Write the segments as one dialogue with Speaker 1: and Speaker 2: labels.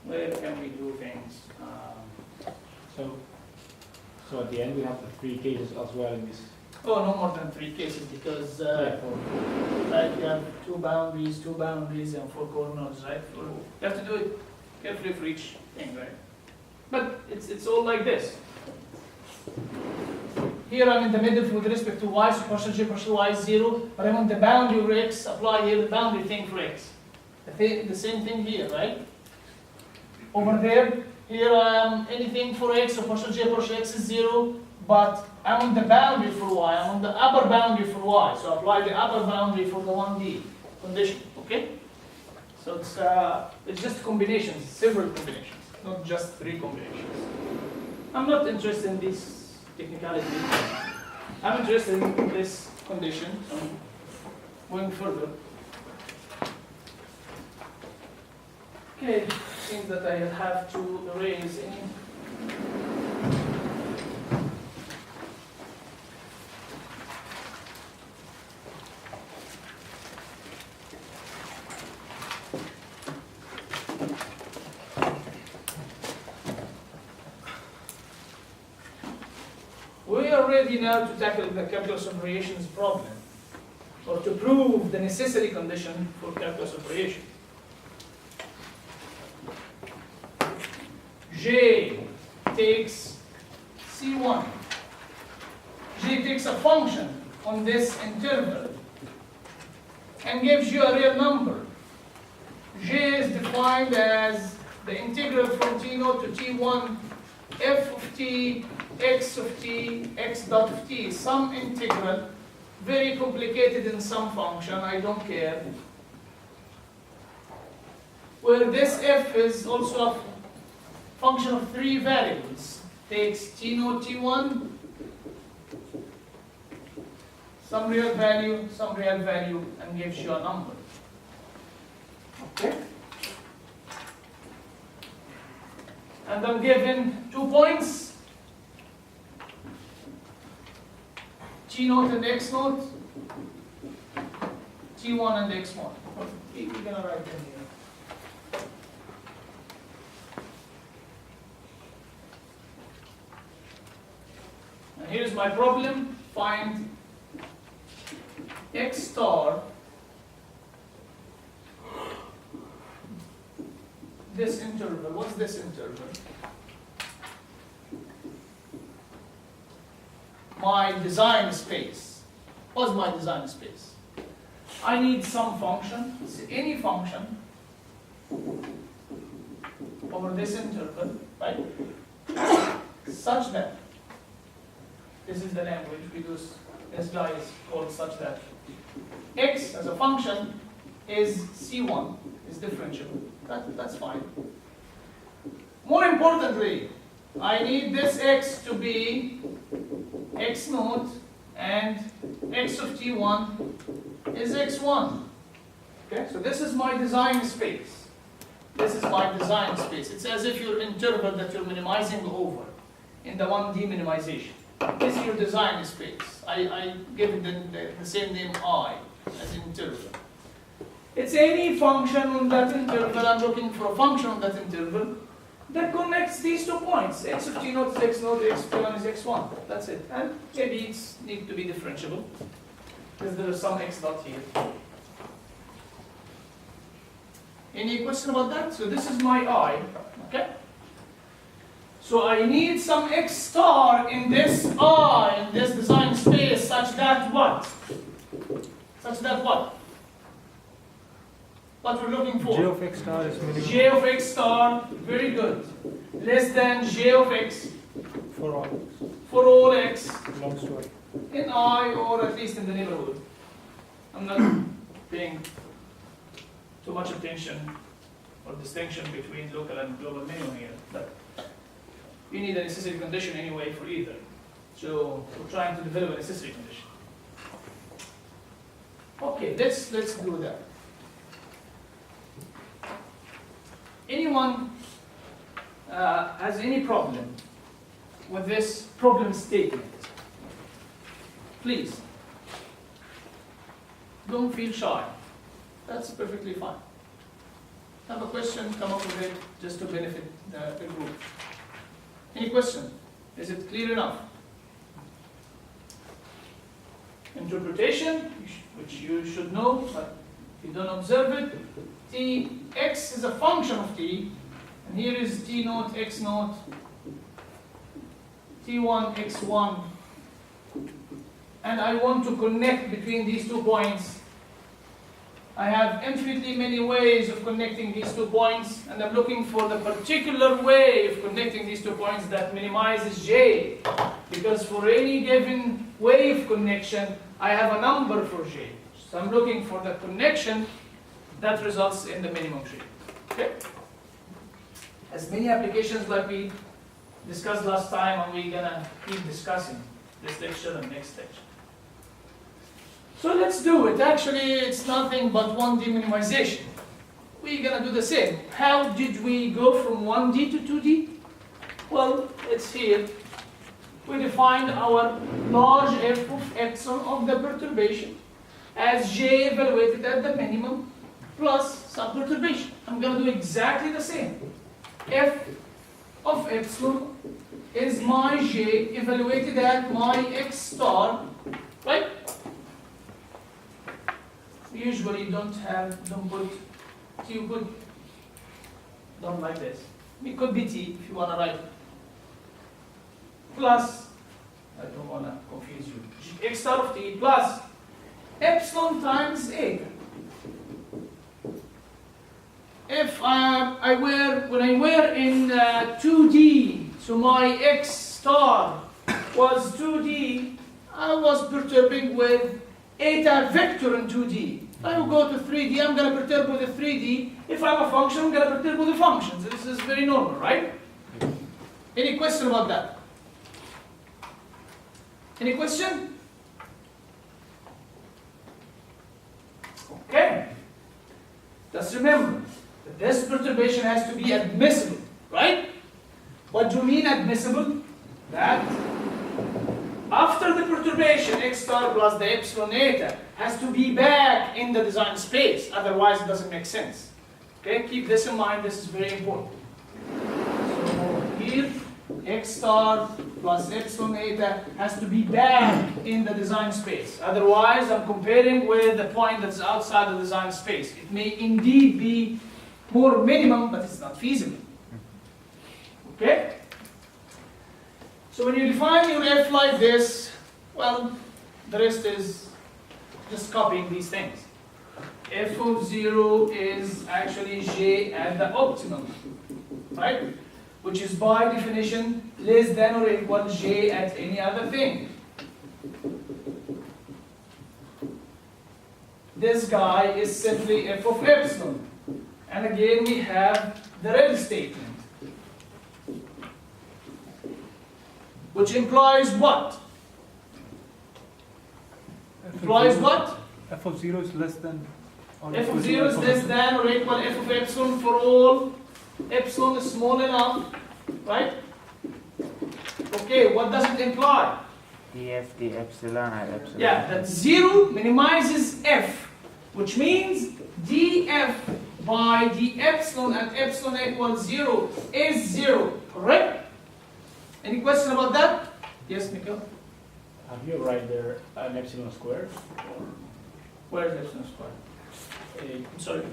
Speaker 1: Where can we do things?
Speaker 2: So at the end we have the three cases as well in this.
Speaker 1: Oh, no more than 3 cases because like you have two boundaries, and 4 corners, right? You have to do it carefully for each thing, right? But it's all like this. Here I'm in the middle with respect to y, so partial j partial y is 0, but I want the boundary over x, apply here the boundary thing for x. The same thing here, right? Over there, here anything for x, so partial j partial x is 0, but I'm on the boundary for y, I'm on the upper boundary for y, so apply the upper boundary for the 1D condition, okay? So it's just combinations, several combinations, not just 3 combinations. I'm not interested in this technicality. I'm interested in this condition, so I'm going further. Okay, it seems that I have to erase any. We are ready now to tackle the calculus of variations problem, or to prove the necessary condition for calculus of variation. J takes C1. J takes a function on this interval and gives you a real number. J is defined as the integral from T0 to T1 f of t, x of t, x dot of t, some integral, very complicated in some function, I don't care. Where this f is also a function of 3 variables, takes T0, T1, some real value, and gives you a number. Okay? And I'm given 2 points, T0 and X0, T1 and X1. We're going to write them here. And here's my problem. Find X star, this interval. What's this interval? My design space. What's my design space? I need some function, any function, over this interval, right? Such that, this is the language we use, this guy is called such that x as a function is C1, is differentiable. That's fine. More importantly, I need this x to be x0 and x of t1 is x1. Okay, so this is my design space. This is my design space. It's as if your interval that you're minimizing over in the 1D minimization. This is your design space. I give it the same name I as an interval. It's any function on that interval. I'm looking for a function on that interval that connects these 2 points. X of t0 is x0, x of t1 is x1. That's it. And maybe it's need to be differentiable because there is some x dot here. Any question about that? So this is my I. Okay? So I need some x star in this I, in this design space, such that what? Such that what? What we're looking for?
Speaker 2: J of x star is minimum.
Speaker 1: J of x star, very good. Less than J of x
Speaker 2: For all x.
Speaker 1: for all x
Speaker 2: Belongs to I.
Speaker 1: in I, or at least in the neighborhood. I'm not paying too much attention or distinction between local and global minimum here, but you need a necessary condition anyway for either. So we're trying to develop a necessary condition. Okay, let's do that. Anyone has any problem with this problem statement? Please, don't feel shy. That's perfectly fine. Have a question, come up with it, just to benefit the group. Any question? Is it clear enough? Interpretation, which you should know, but if you don't observe it, Tx is a function of t, and here is t naught, x naught, t1, x1, and I want to connect between these 2 points. I have infinitely many ways of connecting these 2 points, and I'm looking for the particular way of connecting these 2 points that minimizes j, because for any given way of connection, I have a number for j. So I'm looking for the connection that results in the minimum j. Okay? As many applications like we discussed last time, and we're gonna keep discussing this lecture and next lecture. So let's do it. Actually, it's nothing but 1D minimization. We're gonna do the same. How did we go from 1D to 2D? Well, it's here. We defined our large f of epsilon of the perturbation as j evaluated at the minimum plus some perturbation. I'm gonna do exactly the same. F of epsilon is my j evaluated at my x star, right? Usually don't put t, you could don't like this. It could be t if you wanna write plus, I don't wanna confuse you, x star of t plus epsilon times eta. If when I were in 2D, so my x star was 2D, I was perturbing with eta vector in 2D. If I will go to 3D, I'm going to perturb with a 3D. If I'm a function, I'm going to perturb with a function. So this is very normal, right? Any question about that? Any question? Okay. Just remember that this perturbation has to be admissible, right? What do you mean admissible? That after the perturbation, x star plus the epsilon eta has to be back in the design space, otherwise it doesn't make sense. Okay, keep this in mind, this is very important. So here, x star plus epsilon eta has to be back in the design space. Otherwise, I'm comparing with the point that's outside the design space. It may indeed be more minimum, but it's not feasible. Okay? So when you define your f like this, well, the rest is just copying these things. F of 0 is actually j at the optimum, right? Which is by definition less than or equal j at any other thing. This guy is simply f of epsilon. And again we have the red statement. Which implies what? Implies what?
Speaker 3: F of 0 is less than.
Speaker 1: F of 0 is less than or equal f of epsilon for all epsilon is small enough, right? Okay, what does it imply?
Speaker 4: df d epsilon at epsilon.
Speaker 1: Yeah, that 0 minimizes f, which means df by the epsilon at epsilon equals 0 is 0, correct? Any question about that? Yes, Mikhail?
Speaker 2: Have you write there an epsilon squared?
Speaker 1: Where is epsilon squared? I'm sorry.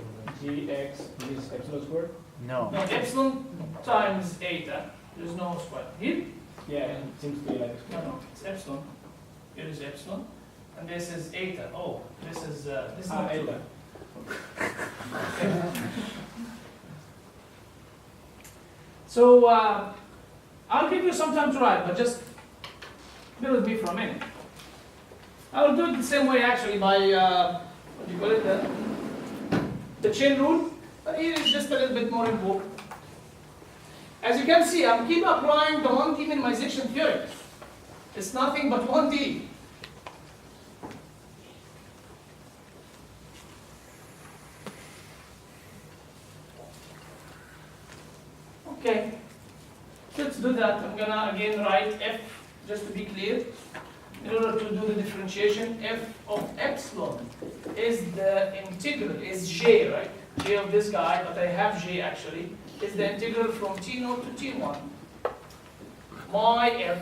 Speaker 2: Gx is epsilon squared?
Speaker 4: No.
Speaker 1: No, epsilon times eta. There's no square. Here?
Speaker 2: Yeah, it seems to be like a
Speaker 1: No,
Speaker 2: square.
Speaker 1: no, it's epsilon. Here is epsilon. And this is eta. Oh, this is not true.
Speaker 2: Eta.
Speaker 1: So, I'll give you some time to write, but just bear with me for a minute. I'll do it the same way actually by, what do you call it, the chain rule, but here is just a little bit more involved. As you can see, I'm keep applying the 1D minimization theory. It's nothing but 1D. Okay, let's do that. I'm gonna again write f, just to be clear, in order to do the differentiation. F of epsilon is the integral, is j, right? j of this guy, but I have j actually, is the integral from t0 to t1. My f